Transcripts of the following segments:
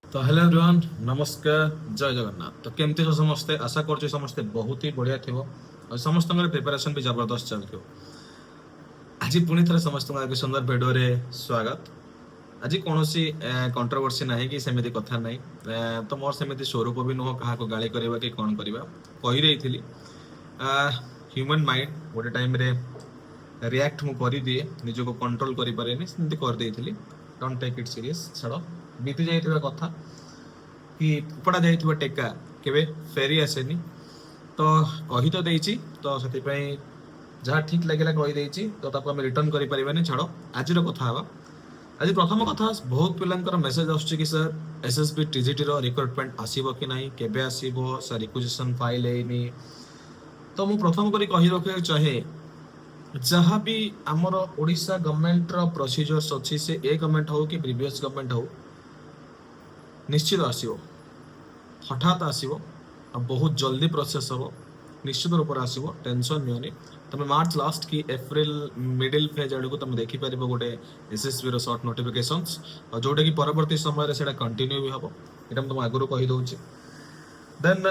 तो hello everyone, नमस्कार, जय जगन्नाथ। तो केमती हो समस्ते? आशा करछी समस्ते बहुत ही बढ़िया थिबो और समस्त प्रिपरेशन भी जबरदस्त चलथिबो। आज पुणी थे समस्त एक सुंदर वीडियो रे स्वागत। आज कौन कंट्रोवर्सी ना कि सेମିତି कथा नहीं। तो मोर सेମିତି स्वरूप भी नुह क्या गाली करवा कि कौन करवा कही रही। ह्यूमन माइंड गोटे टाइम रे रिएक्ट मु कर दिए, निजको कंट्रोल करि पारेनी, सेମିତି कर देइथिली। डोंट टेक इट सीरियस, छाड़ बीती जाइଥିବା कथा कि फोपड़ा जाइଥିବା टेका केबे फेरी आसेनी। तो कही तो देइची, तो ସେଥିପାଇଁ ଯାହା ଠିକ ଲାଗିଲା କହିଦେଇଛି, ତ ତାକୁ ଆମେ ରିଟର୍ନ କରିପାରିବାନି। ଛାଡ଼, ଆଜିର କଥା ହେବା। ଆଜି ପ୍ରଥମ କଥା, ବହୁତ ପିଲାଙ୍କର ମେସେଜ ଆସୁଛି କି ସାର୍ ଏସ୍ଏସ୍ବି ଟିଜିଟିର ରିକ୍ରୁଟମେଣ୍ଟ ଆସିବ କି ନାହିଁ, କେବେ ଆସିବ ସାର୍, ରିକ୍ୱିଜିସନ ଫାଇଲ ହେଇନି। ତ ମୁଁ ପ୍ରଥମ କରି କହି ରଖିବାକୁ ଚାହେଁ, ଯାହା ବି ଆମର ଓଡ଼ିଶା ଗଭର୍ଣ୍ଣମେଣ୍ଟର ପ୍ରୋସିଜର୍ସ ଅଛି, ସେ ଏ ଗଭର୍ଣ୍ଣମେଣ୍ଟ ହଉ କି ପ୍ରିଭିୟସ୍ ଗଭର୍ଣ୍ଣମେଣ୍ଟ ହଉ, ନିଶ୍ଚିତ ଆସିବ, ହଠାତ୍ ଆସିବ ଆଉ ବହୁତ ଜଲ୍ଦି ପ୍ରୋସେସ୍ ହେବ, ନିଶ୍ଚିତ ରୂପରେ ଆସିବ, ଟେନସନ୍ ନିଅନି। ତମେ ମାର୍ଚ୍ଚ ଲାଷ୍ଟ କି ଏପ୍ରିଲ ମିଡିଲ୍ ଫେଜ୍ ଆଡ଼କୁ ତମେ ଦେଖିପାରିବ ଗୋଟେ ଏସ୍ଏସ୍ବିର ସର୍ଟ ନୋଟିଫିକେସନ୍ସ, ଆଉ ଯୋଉଟାକି ପରବର୍ତ୍ତୀ ସମୟରେ ସେଇଟା କଣ୍ଟିନ୍ୟୁ ବି ହେବ। ଏଇଟା ମୁଁ ତମ ଆଗରୁ କହିଦେଉଛି। ଦେନ୍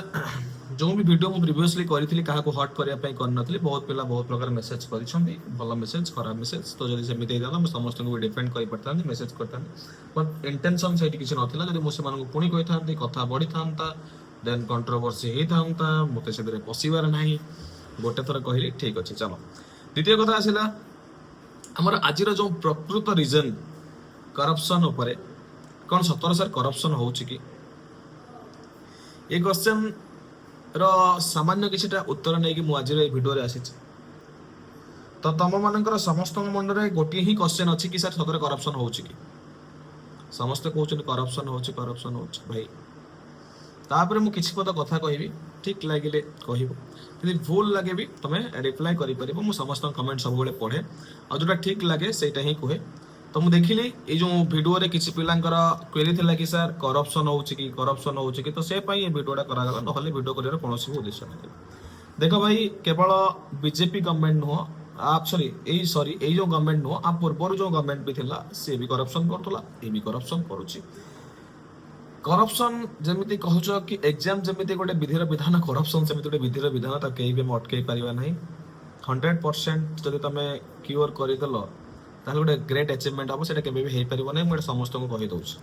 जो भी वीडियो मु प्रीवियसली करी काहाको हट करने करनथली, बहुत पिला बहुत प्रकार मेसेज करिसंती, भल मेसेज खराब मेसेज। तो जदि सेमिति हेता मैं समस्त को डिफेंड करि परतांती, मेसेज करतांती, बट इंटेंशन सेठी किछि नथिला। जदि मु सेमानकु पुणी कहिथांती, कथा बढ़ी थांता, देन कंट्रोवर्सी हेई थांता, मते सेदरे पसिबार नाही। गोटे थर कहली ठीक अछि, चलो द्वितीय कथा आसिला हमर आजिर जो प्रकृत रीजन करप्शन उपरे। कोन सतर सर करप्शन होउछि कि? ए क्वेश्चन सामान्य किछिटा उत्तर नहीं कि आज भिडियो आसी। तो तुम मान समस्त मन में गोटे ही क्वेश्चन अच्छी कि सर सतरे करप्शन हो कि? समस्ते कहते करप्शन हो, करप्शन हो भाई। तापर मुझे किसी पद कथा कहि, ठीक लगे कह, भूल लगे भी तुम रिप्लाई कर समस्त कमेंट सब पढ़े, और जोटा ठीक लगे सेटा ही कहे। तो मुझे देखिली ये जो वीडियो रे किसी पिलांकर क्वेरी थिला कि सर करप्शन हो कि, करप्शन हो कि, तो से पाई ये वीडियोटा करागला, नहले वीडियो करियर कोनोसी भी उद्देश्य नहीं। देखो भाई, केवल बीजेपी गवर्नमेंट नुह, आप सॉरी ए जो गवर्नमेंट नुह, आप पूर्व जो गवर्नमेंट भी थिला से भी करप्शन करथला, ए भी करप्शन करूची। करप्शन जमिति कहूछ कि एग्जाम जमिति गोटे विधिर विधान, करप्शन सेमिति गोटे विधिर विधान, ता केही भी अटकई पारिबा नहीं। 100% जदि तमे क्योर करिदलो ताहले गोटे ग्रेट अचिवमेंट हम, सेटा केबे भी हेई परिबो नै। मैं समस्त को कहि दउछ।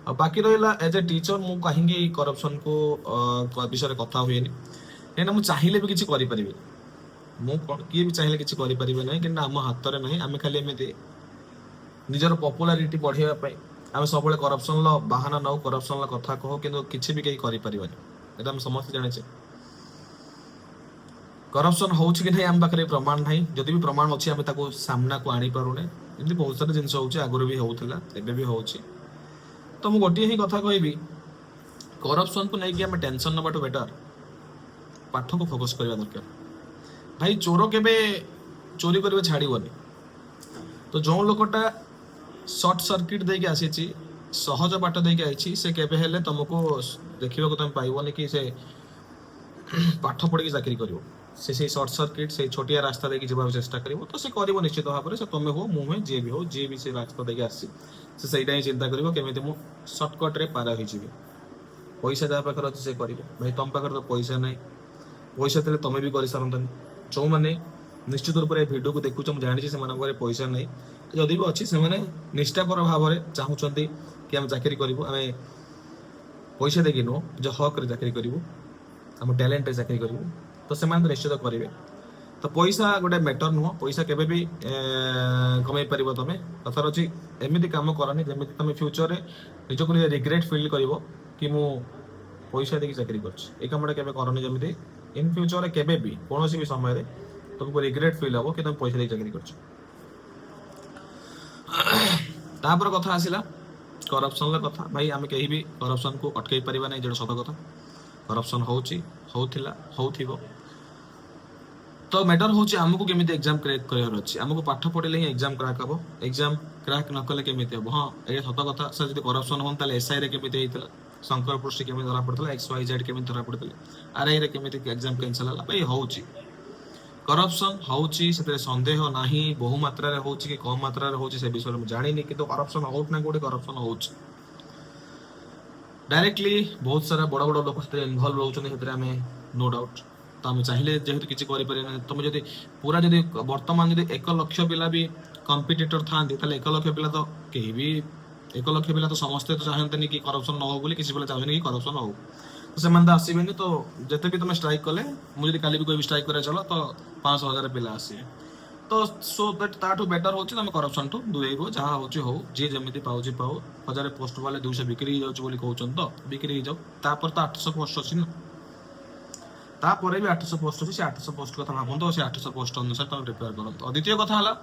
आ बाकी रहिला एज ए टीचर मु कहिंगी करप्शन को विषय कथा हुएनी, एना मु चाहिले भी किछि करि परिबे। मु किए भी चाहिले किछि करि परिबे नै, कि हम हाथ रे नै। आमे खाली एमिति निजर पॉपुलैरिटी बढ़ाइबा पई आमे सबले करप्शन ल बहाना नौ, करप्शन ल कथा कहो, किंतु किछि भी केही करि परिबानी। एटा हम समस्त जाने छे करप्शन होउछि कि नहीं, आम पाखरे प्रमाण नहीं। जदि भी प्रमाण अछि आमे ताको सामना को आनी पारुने। एमती बहुत सारा जिनस होउछि, आगुर भी होउथिला, एबे भी होउछि। तो मु गोटिए ही कथा कहबी, करप्शन को नहीं कि आमे टेंशन नबाटो बेटर पाठ को फोकस करबा दरकार। भाई चोर केबे चोरी करबे छाड़ीबनी। तो जो लोकटा शॉर्ट सर्किट देके आसीछि, सहज बाट देके आइछि, से केबे हेले तुमको देखिबा को तुम पाइबोनी कि से पाठ पढ़ी की चाकरी करिवो। से शॉर्ट सर्किट से छोटिया रास्ता देके जीवा चेष्टा करिवो, तो से करिवो निश्चित भाव में। से तुमे हो, मु में, जे भी हो, जे भी से रास्ता देके आसी, से सेटा ही चिंता करिवो केमिति मु शॉर्टकट रे पार होई जिवि। पैसा जा पाखर अछि से करिवो। भाई तुम पाखर तो पैसा नहीं, पैसा तले तुमे भी करि सारंतनी। जो माने निश्चित रूप से वीडियो को देखुछ, मु जानि से माने पैसा नहीं, जदि भी अछि से माने निष्ठापर भाव में चाहूचंती कि हम चाकरी करिवो। आमे पैसा देके नो, जो हक रे चाकरी करिवो, हम टैलेंट रे चाकरी करिवो, तो से माने निश्चित करिवे। तो पैसा गोटे मैटर नुह, पैसा केबे भी कमाई पारिबो तमे। कथार अछि एमिति काम करनी जेमिति तमे फ्यूचर रे निजको नि रिग्रेट फील करिवो कि मु पैसा देके चाकरी करछि। ए कामटा केबे करनी जेमिति इन फ्यूचर रे केबे भी कोनोसी भी समय रे तुमको रिग्रेट फील हबो कि तुम पैसा देके चाकरी करछि। तापर कथा आसिला करप्शन ला कथा। भाई आमे केही भी करप्शन को अटकई परिबा नै, जेडो सत कथा। करप्शन होउछि, होउथिला, होउथिबो। तो मैटर होउछि हमको केमिति एग्जाम क्रैक करबार अछि। हमको पाठ पढिले ही एग्जाम क्रैक हबो। एग्जाम क्रैक न कले केमिति हबो? हां, ए सत कथा। सर जदि करप्शन होन ताले एसआई रे केमिति हेतिला, शंकर पृष्ठ केमिति धरा पड़तला, एक्स वाई जेड केमिति धरा पड़तला, आरआई रे केमिति एग्जाम कैंसिल हला। भाई होउछि करप्शन होउछि, सेते संदेह नाही। बहु मात्रा रे होउछि कि कम मात्रा रे होउछि से विषय में जानि नि, किंतु करप्शन होउत ना गोटे करप्शन होउछि। डायरेक्टली बहुत सारा बड़ बड़ लोक से इनवल्व रोचे आम नो डाउट तो आम चाहिए जेहेतु किसी करें तुम जब पूरा जब बर्तमान जब 1 लाख पिला भी कंपिटिटर था 1 लाख पिला तो कहीं भी 1 लाख पिला तो समस्ते तो चाहते कि करप्शन न हो किसी पिला चाहते कि करप्शन हो तो से आसबेनि तो जिते भी तुम स्ट्राइक कले मुझे काली भी कोई स्ट्राइक करे चलो तो 500,000 पिला आसे तो सो दैट ताठू बेटर होची तुम करप्शन टू दूरे रो जहाँ होची हो जे जमिति पाउची पाउ 1000 पोस्ट वाले 200 बिक्री जाउची बोली कहउछन तो बिक्री जाउ तापर तो 800 पोस्ट अछि न तापर भी 800 पोस्ट अछि से 800 पोस्ट कथा भाबंतो से 800 पोस्ट अनुसार तुम प्रिपेयर करंतो द्वितीय कथा हला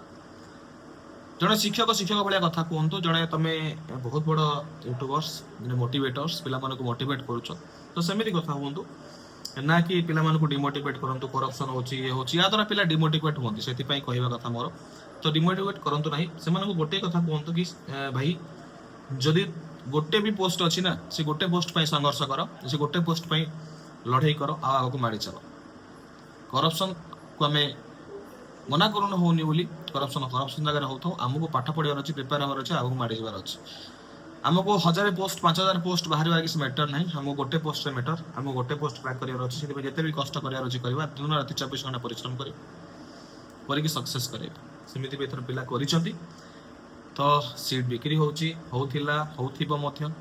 जड़े शिक्षक भाया कथा कहतु जड़े तुम बहुत बड़ यूट्यूबर्स मोटिवेटर्स पिला मोटिवेट करुच तो सेमती कथा हूँ ना कि पिला डिमोटिवेट करंतु करप्शन होची ये होची या द्वारा पिला डिमोटिवेट होती से कहवा कथा मोर तो डिमोटिवेट करंतु नहीं से गोटे कथा कहतु कि भाई जदि गोटे भी पोस्ट अच्छी ना से गोटे पोस्ट पर संघर्ष कर से गोटे पोस्ट पर लड़ाई कर आगे माड़ी चल करप्शन को आम मना करूँ होनी बोली करप्शन जगह होता आमको पाठ पढ़ार अच्छे प्रिपेयर होवार अच्छे आगे माड़ी जबार अच्छे आमको 1000 पोस्ट 5000 पोस्ट बाहर किसी मैटर ना आमको गोटे पोस्ट मैटर आम गोटे पोस्ट क्रैक करार अच्छे से जिते भी कष्ट करार अच्छे करवा दिन राति 24 घंटा परिश्रम कर सक्सेस कर सेमती भी पिला कर तो सीट बिक्री होउथिला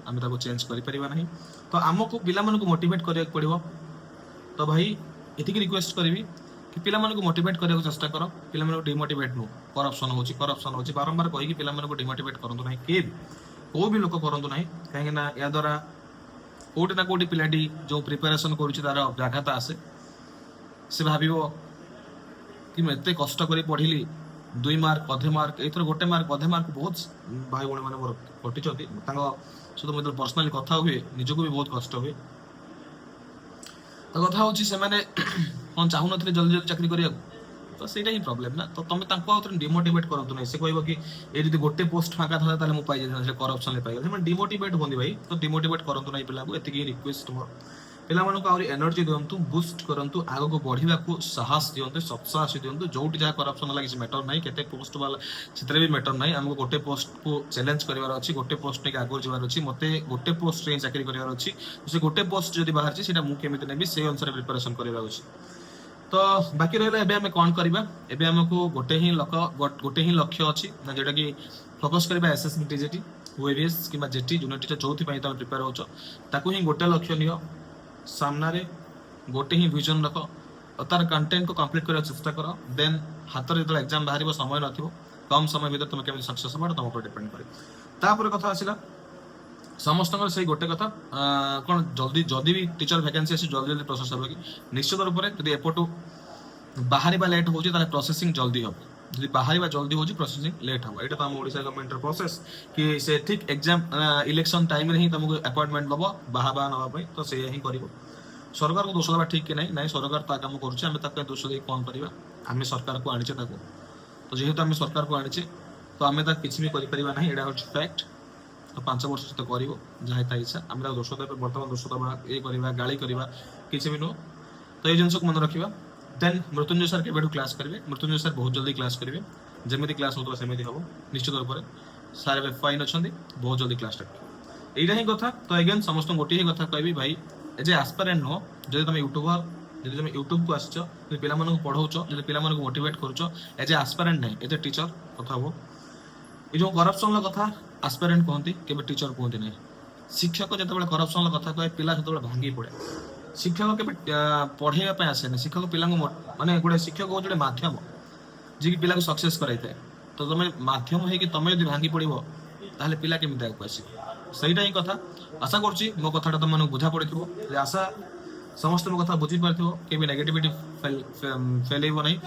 आम चेंज कर तो आमको पिला मोटिवेट करिया पड़ो तो भाई एतिक रिक्वेस्ट करी कि पिला मोटिवेट करने चेष्टा कर पिला डिमोटिवेट नु करप्शन होची बारंबार कही पिला डिमोटिवेट करंतु नहीं के को भी लोक करंतु नहीं कहीं ना या द्वारा कोटी ना कोटी पिलाटी जो प्रिपेरेशन करुच्ची तार व्याघात आसे से भाविबो कि मैं एते कष्ट करी पढ़िली 2 मार्क अधे मार्क एथर गोटे मार्क अधे मार्क बहुत भाई भौणी माने मोर कटिचंती सहित मुझे पर्सनाली कथा हुए निजको भी बहुत कष्ट हुए तो कथा हूँ से कौन चाहू ना जल्दी जल्दी चाकरी करिया तो सहीटा ही प्रॉब्लम ना तो तुम डिमोटिवेट करंतु नहीं से कहबो कि ए जदी गोटे पोस्ट फाका था ताले मु पाई जे करप्शन ले पाई जे डिमोटिवेट होंदी भाई तो डिमोटिवेट करंतु नहीं पिला को एतिकी रिक्वेस्ट मोर पिला मानु को आउरी एनर्जी दियंतु बूस्ट करंतु आगो को बढ़िबा को साहस दियंतु सत्साहस दियंतु जोटी जा करप्शन लागी से मैटर नहीं केते पोस्ट वाला चित्र भी मैटर नहीं हमको गोटे पोस्ट को चैलेंज करिवार अछि गोटे पोस्ट ने आगो जिवार अछि मते गोटे पोस्ट रे चाकरी करिवार अछि से गोटे पोस्ट जदी बाहर छी सेटा मु केमिति नेबी से अनुसार प्रिपरेशन करिवार अछि तो बाकी रहा एबे हमें कौन करबा एबे हमको गोटे ही लक्ष्य अछि ना जेटा कि फोकस करबा एसएसबी टीजेटी ओएबीएस किबा जेटी जूनियर टीचर चौथी पई तुम प्रिपेयर होचो ताकू ही गोटे लक्ष्य नियो सामना रे गोटे ही विजन रख और तार कंटेंट को कंप्लीट करने चेष्टा कर देन हाथ में जो एग्जाम बाहर समय न कम समय भीतर तुम केमी सक्सेस हो तुम ऊपर डिपेंड करे तापर कथा आसिला समस्त से गोटे कथा कौन जल्दी जदि भी टीचर वैकेंसी अच्छी जल्दी जल्दी प्रोसेस हो कि निश्चित रूप से जब एपटू बाहर लेट हो प्रोसेसिंग जल्दी हम जब बाहर जल्दी हो प्रोसेसिंग लेट हम यहाँ तो आम ओडिशा गवर्नमेंट प्रोसेस कि से ठीक एग्जाम इलेक्शन टाइम रे ही तुमको अपॉइंटमेंट दब बाहा नापी तो से ही कर सरकार को दोष देवा ठीक कि नहीं सरकार ता काम कर दोष दे कौन करवा आम सरकार को आनीचे तो जेहेतु आम सरकार को आनीचे तो आम किसी भी करें ना यहाँ हूँ फैक्ट तो 5 वर्ष सहित कर जहाँ था इच्छा आम दोष दे बर्तमान दोष दबा ये करवा गाड़ी करवा किसी भी नुह तो ये जिन को मन रखा देन मृत्युंजय सर के क्लास करेंगे मृत्युंजय सर बहुत जल्दी क्लास करेंगे जमी क्लास होता सेमती हम निश्चित रूप से सारे वे फाइन अच्छा बहुत जल्दी क्लास रखेंगे यही ही कथा तो अगेन समस्त गोटे ही कथा कहबी भाई एज ए आस्पायरेंट नुह जब तुम यूट्यूबर जब तुम यूट्यूब को आस पिला पढ़ाऊच जब पिला मोटिवेट करुच एज ए आस्पायरेंट नहीं एज ए टीचर कथा हो ये जो करप्शन कथा आस्पायरेंट कहते केवल टीचर कहते नहीं शिक्षक जो करप्शन कथा कहे पिला जो भांगी पड़े शिक्षक के पढ़ाई आसे ना शिक्षक पिला माने गोटे शिक्षक हूँ जो मध्यम जी कि पिला सक्सेस कराई तो तुम मध्यम हो तुम जो भांगी पड़ो ताहले पिला केमी आगे आस सहीटा ही कथा आशा करुच्ची मो कथा तुम बुझा पड़े आशा समस्त मो कथा बुझी पार के नेगेटिविटी फेल नहीं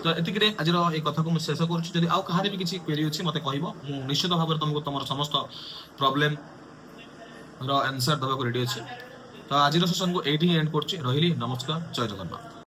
तो एतिक आज ये कथा को शेष करुच्ची आउ कहार भी किसी क्वेरी अच्छी मत कह निश्चित भाव में तुमको तुम समस्त प्रॉब्लम रो आंसर देवा रेडी अच्छे तो आज सेशन को ये एंड कर रही नमस्कार जय जगन्नाथ।